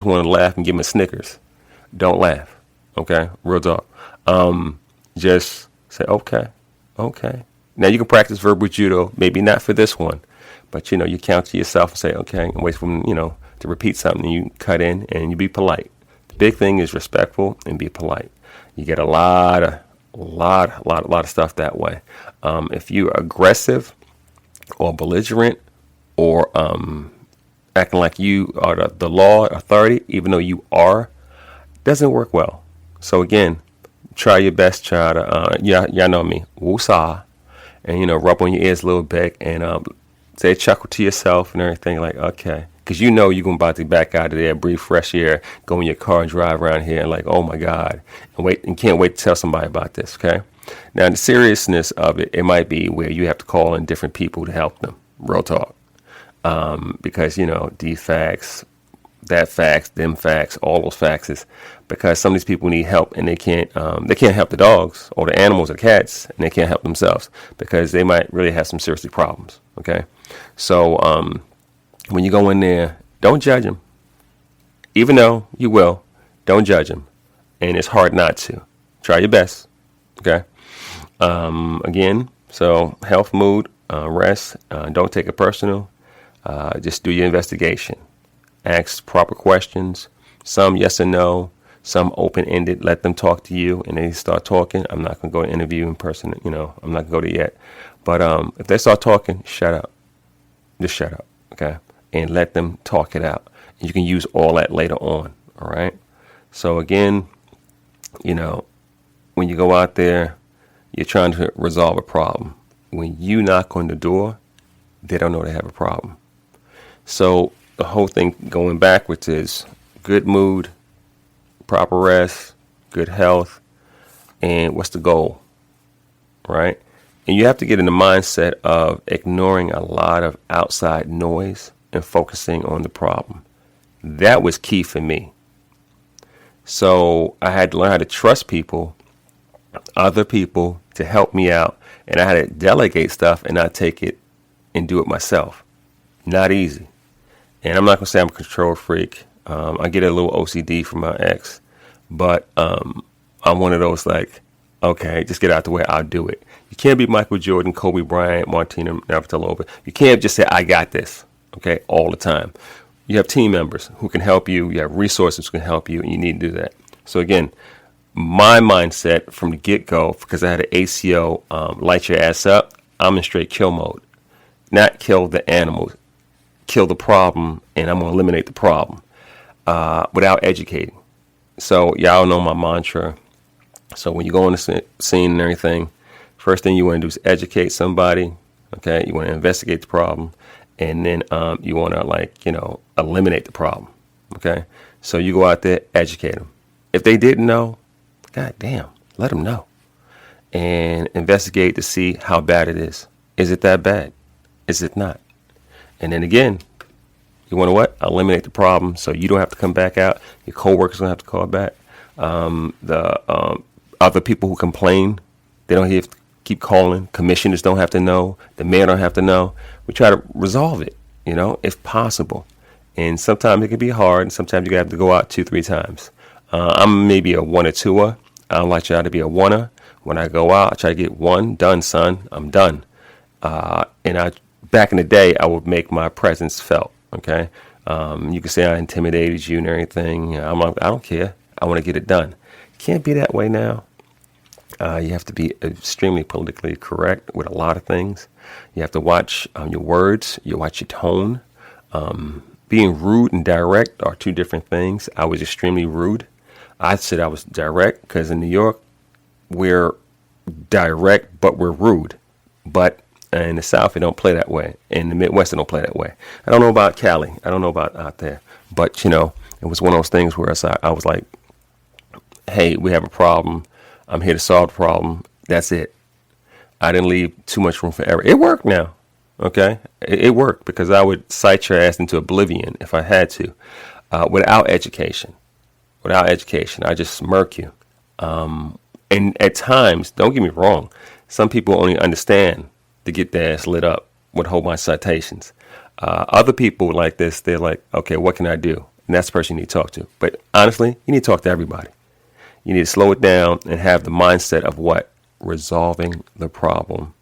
want to laugh and give them a Snickers. Don't laugh. Okay, real talk. Just say okay. Now you can practice verbal judo, maybe not for this one, but you count to yourself and say okay, and wait for them, to repeat something. You cut in and you be polite. The big thing is respectful and be polite. You get a lot of stuff that way. If you're aggressive or belligerent or acting like you are the law authority, even though you are, doesn't work well. So again, try your best. Try to y'all know me, woosah, and rub on your ears a little bit and say chuckle to yourself and everything like okay, because you're going about to back out of there, breathe fresh air, go in your car and drive around here and like oh my God, and can't wait to tell somebody about this. Okay, now the seriousness of it might be where you have to call in different people to help them. Real talk. Because these facts, that facts, them facts, all those faxes, because some of these people need help and they can't help the dogs or the animals or cats, and they can't help themselves because they might really have some serious problems. Okay, so when you go in there, don't judge them, even though you will. Don't judge them, and it's hard not to. Try your best. Okay. Again, so health, mood, rest. Don't take it personal. Just do your investigation. Ask proper questions. Some yes or no. Some open-ended. Let them talk to you, and they start talking. I'm not going to go to interview in person. I'm not going to go there yet. But if they start talking, shut up. Just shut up, okay? And let them talk it out. And you can use all that later on, all right? So again, when you go out there, you're trying to resolve a problem. When you knock on the door, they don't know they have a problem. So the whole thing going backwards is good mood, proper rest, good health, and what's the goal, right? And you have to get in the mindset of ignoring a lot of outside noise and focusing on the problem. That was key for me. So I had to learn how to trust people, other people, to help me out, and I had to delegate stuff and not take it and do it myself. Not easy. And I'm not going to say I'm a control freak. I get a little OCD from my ex, but I'm one of those like, okay, just get out the way, I'll do it. You can't be Michael Jordan, Kobe Bryant, Martina Navratilova. You can't just say, I got this, okay, all the time. You have team members who can help you. You have resources who can help you, and you need to do that. So again, my mindset from the get-go, because I had an ACO, light your ass up, I'm in straight kill mode. Not kill the animals, kill the problem, and I'm going to eliminate the problem without educating. So y'all know my mantra. So when you go on the scene and everything, first thing you want to do is educate somebody. Okay, you want to investigate the problem, and then you want to eliminate the problem. Okay, so you go out there, educate them. If they didn't know, God damn, let them know, and investigate to see how bad it is. Is it that bad? Is it not? And then again, you want to what? Eliminate the problem so you don't have to come back out. Your coworkers don't have to call back. The other people who complain, they don't have to keep calling. Commissioners don't have to know. The mayor don't have to know. We try to resolve it, if possible. And sometimes it can be hard, and sometimes you have to go out 2-3 times. I'm maybe a one or twoer. I don't like y'all to be a oneer. When I go out, I try to get one done, son. I'm done. Back in the day, I would make my presence felt. Okay, you can say I intimidated you and everything. I'm like, I don't care. I want to get it done. Can't be that way now. You have to be extremely politically correct with a lot of things. You have to watch your words. You watch your tone. Being rude and direct are two different things. I was extremely rude. I said I was direct because in New York, we're direct, but we're rude. But in the South, it don't play that way. In the Midwest, it don't play that way. I don't know about Cali. I don't know about out there. But, it was one of those things where I was like, hey, we have a problem. I'm here to solve the problem. That's it. I didn't leave too much room for error. It worked now. Okay? It worked because I would cite your ass into oblivion if I had to. Without education. I just smirk you. And at times, don't get me wrong, some people only understand to get their ass lit up with whole bunch of citations. Other people like this, they're like, okay, what can I do? and that's the person you need to talk to. But honestly, you need to talk to everybody. You need to slow it down and have the mindset of what? Resolving the problem.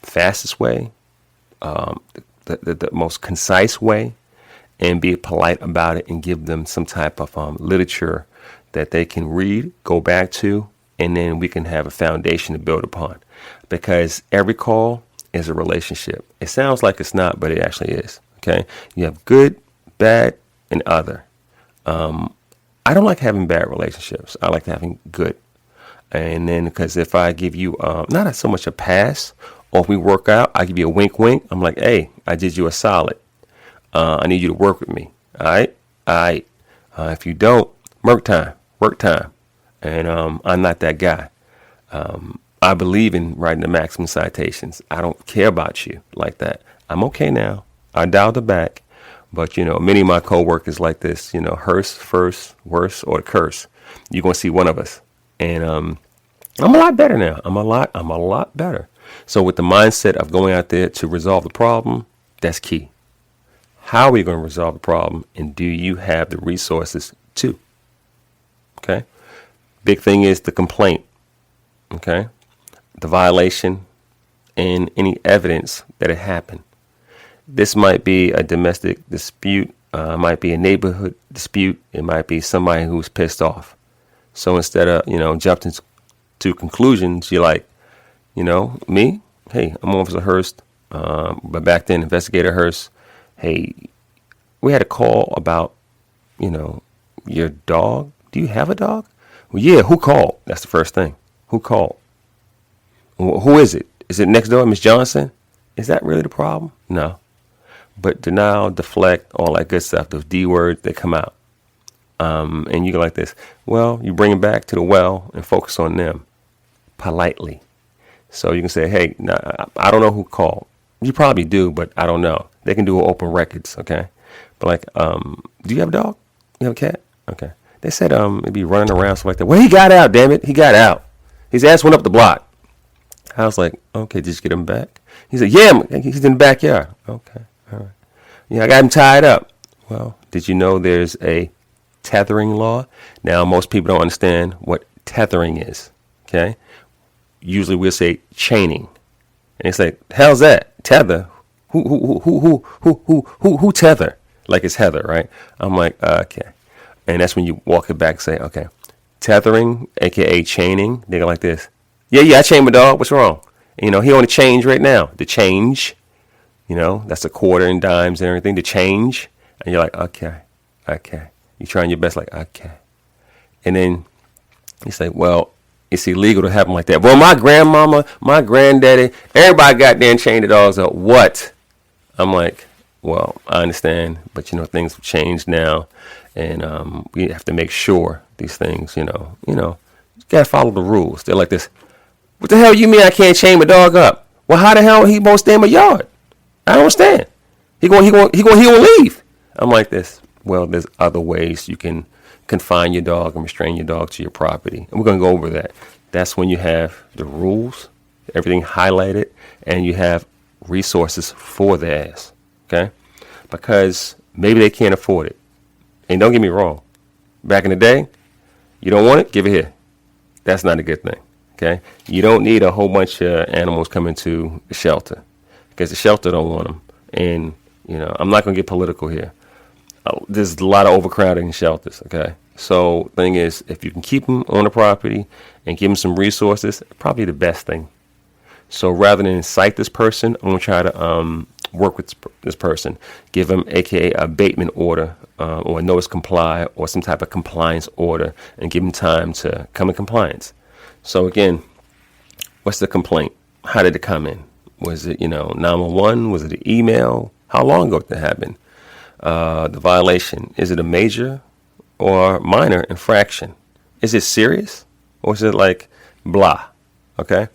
Fastest way, the most concise way, and be polite about it and give them some type of literature that they can read, go back to, and then we can have a foundation to build upon. Because every call is a relationship. It sounds like it's not, but it actually is. Okay? You have good, bad, and other. I don't like having bad relationships. I like having good. And then because if I give you not so much a pass, or if we work out, I give you a wink, wink. I'm like, hey, I did you a solid. I need you to work with me. All right? All right. If you don't, work time. And I'm not that guy. I believe in writing the maximum citations. I don't care about you like that. I'm okay now. I dialed it back. But, many of my coworkers like this, hearse first, worse, or curse. You're going to see one of us. And I'm a lot better now. I'm a lot better. So with the mindset of going out there to resolve the problem, that's key. How are we going to resolve the problem? And do you have the resources to? Okay. Big thing is the complaint. Okay. The violation and any evidence that it happened. This might be a domestic dispute. Might be a neighborhood dispute. It might be somebody who's pissed off. So instead of, jumping to conclusions, you're like, me? Hey, I'm Officer Hurst. But back then, Investigator Hurst. Hey, we had a call about, your dog. Do you have a dog? Well, yeah, who called? That's the first thing. Who called? Who is it? Is it next door, Miss Johnson? Is that really the problem? No. But denial, deflect, all that good stuff, those D words, they come out. And you go like this. Well, you bring it back to the well and focus on them politely. So you can say, hey, I don't know who called. You probably do, but I don't know. They can do open records, okay? But like, do you have a dog? You have a cat? Okay. They said it'd be running around, stuff like that. Well, he got out, damn it. He got out. His ass went up the block. I was like, okay, did you get him back? He said, yeah, he's in the backyard. Okay, all right. Yeah, I got him tied up. Well, did you know there's a tethering law? Now, most people don't understand what tethering is, okay? Usually we'll say chaining. And it's like, hell's that? Tether? Who tether? Like it's Heather, right? I'm like, okay. And that's when you walk it back and say, okay, tethering, aka chaining. They go like this. Yeah, I chained my dog. What's wrong? And, he on the change right now. The change, that's a quarter and dimes and everything. The change. And you're like, okay. You're trying your best, like, okay. And then you say, well, it's illegal to have them like that. Well, my grandmama, my granddaddy, everybody got there and chained the dogs up. What? I'm like, well, I understand, but things have changed now, and we have to make sure these things, you gotta follow the rules. They're like this. What the hell you mean I can't chain my dog up? Well, how the hell he won't stay in my yard? I don't understand. He won't leave. I'm like this. Well, there's other ways you can confine your dog and restrain your dog to your property, and we're gonna go over that. That's when you have the rules, everything highlighted, and you have resources for their ass. Okay? Because maybe they can't afford it. And don't get me wrong. Back in the day, you don't want it, give it here. That's not a good thing. Okay? You don't need a whole bunch of animals coming to the shelter. Because the shelter don't want them. And, I'm not going to get political here. There's a lot of overcrowding in shelters. Okay? So, thing is, if you can keep them on the property and give them some resources, probably the best thing. So rather than incite this person, I'm going to try to work with this person, give them aka abatement order or a notice comply or some type of compliance order, and give them time to come in compliance. So again, what's the complaint? How did it come in? Was it 911? Was it an email? How long ago did that happen? The violation, is it a major or minor infraction? Is it serious or is it like blah? Okay.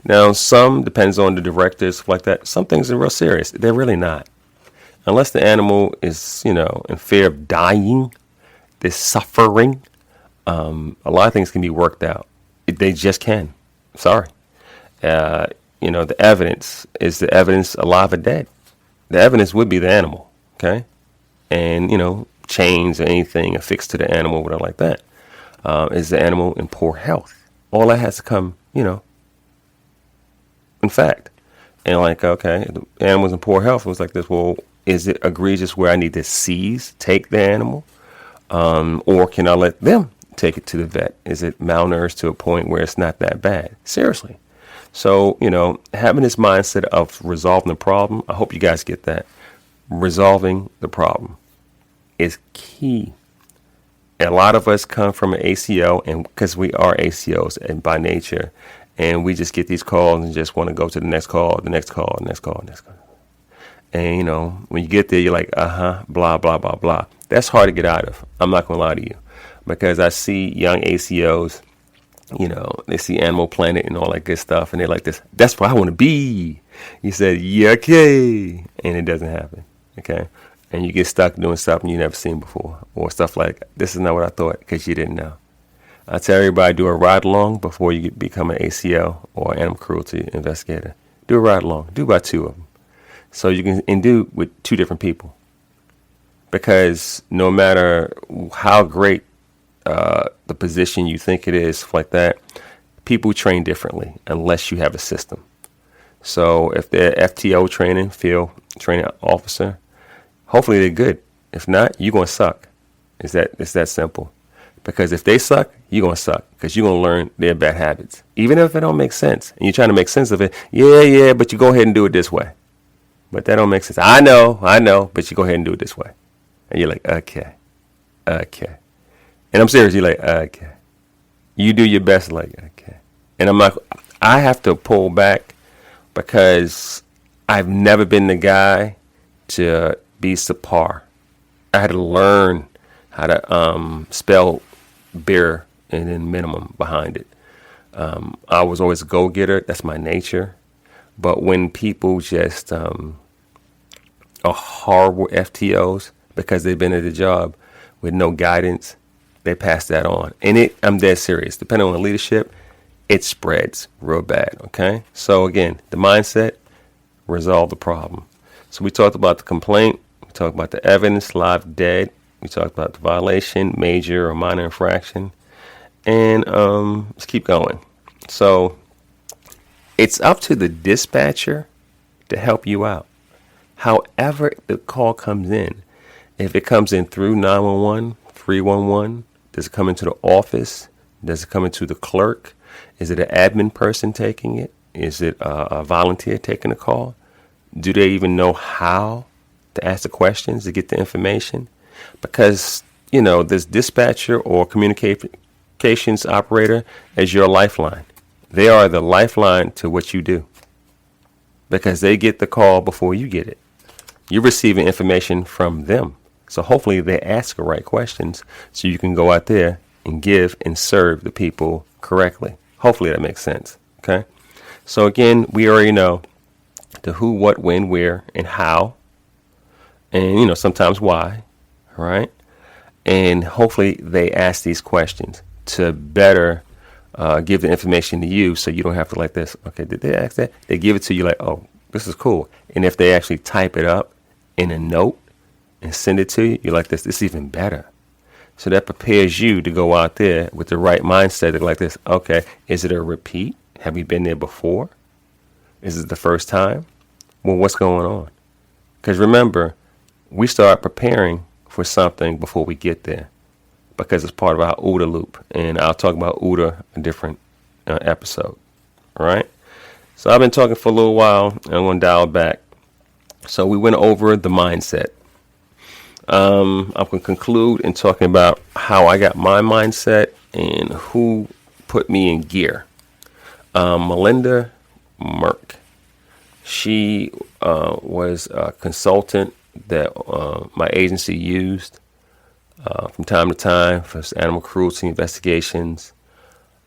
Now, some depends on the directors, stuff like that. Some things are real serious. They're really not. Unless the animal is, in fear of dying, they're suffering. A lot of things can be worked out. They just can. Sorry. The evidence, is the evidence alive or dead? The evidence would be the animal. Okay. And, chains or anything affixed to the animal, whatever like that. Is the animal in poor health? All that has to come, in fact. And like, okay, the animal's in poor health. It was like this. Well, is it egregious where I need to take the animal? Or can I let them take it to the vet? Is it malnourished to a point where it's not that bad? Seriously. So, having this mindset of resolving the problem, I hope you guys get that. Resolving the problem is key. And a lot of us come from an ACO, and because we are ACOs and by nature, and we just get these calls and just want to go to the next call, the next call, the next call, the next call. And, when you get there, you're like, blah, blah, blah, blah. That's hard to get out of. I'm not going to lie to you. Because I see young ACOs, they see Animal Planet and all that good stuff. And they're like this, that's where I want to be. You said, yeah, okay. And it doesn't happen. Okay. And you get stuck doing something you never seen before. Or stuff like, this is not what I thought, because you didn't know. I tell everybody, do a ride along before you become an ACO or animal cruelty investigator. Do a ride along. Do about 2 of them. So you can do with 2 different people. Because no matter how great the position you think it is, like that, people train differently unless you have a system. So if they're FTO training, field training officer, hopefully they're good. If not, you're going to suck. It's that simple. Because if they suck, you're going to suck. Because you're going to learn their bad habits. Even if it don't make sense. And you're trying to make sense of it. Yeah, but you go ahead and do it this way. But that don't make sense. I know, but you go ahead and do it this way. And you're like, okay. And I'm serious. You're like, okay. You do your best, like, okay. And I have to pull back because I've never been the guy to be subpar. I had to learn how to spell beer and then minimum behind it. I was always a go-getter. That's my nature. But when people just are horrible FTOs because they've been at the job with no guidance, they pass that on. And I'm dead serious. Depending on the leadership, it spreads real bad, okay? So again, the mindset, resolve the problem. So we talked about the complaint. We talked about the evidence, live, dead. We talked about the violation, major or minor infraction. And let's keep going. So it's up to the dispatcher to help you out. However the call comes in, if it comes in through 911, 311, does it come into the office? Does it come into the clerk? Is it an admin person taking it? Is it a volunteer taking the call? Do they even know how to ask the questions to get the information? Because, this dispatcher or communications operator is your lifeline. They are the lifeline to what you do because they get the call before you get it. You're receiving information from them. So hopefully they ask the right questions so you can go out there and give and serve the people correctly. Hopefully that makes sense. Okay. So again, we already know the who, what, when, where, and how. And, sometimes why. Right. And hopefully they ask these questions to better give the information to you so you don't have to like this. Okay, did they ask that? They give it to you like, oh, this is cool. And if they actually type it up in a note and send it to you, you're like this is even better. So that prepares you to go out there with the right mindset like this. Okay, is it a repeat? Have you been there before? Is it the first time? Well, what's going on? Because remember, we start preparing for something before we get there because it's part of our OODA loop. And I'll talk about OODA a different episode. All right. So I've been talking for a little while and I'm going to dial back. So we went over the mindset. I'm going to conclude in talking about how I got my mindset and who put me in gear. Melinda Merck. She was a consultant that my agency used from time to time for animal cruelty investigations.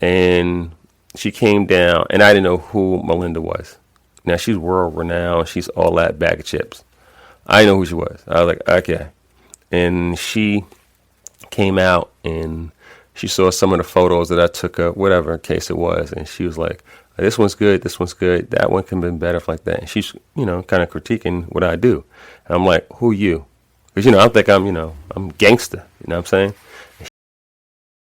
And she came down, and I didn't know who Melinda was. Now, she's world renowned. She's all that bag of chips. I didn't know who she was. I was like, okay. And she came out, and she saw some of the photos that I took of, whatever case it was. And she was like, this one's good, this one's good. That one can be better like that. And she's, kind of critiquing what I do. And I'm like, who you? Because, I think I'm, I'm gangster. You know what I'm saying?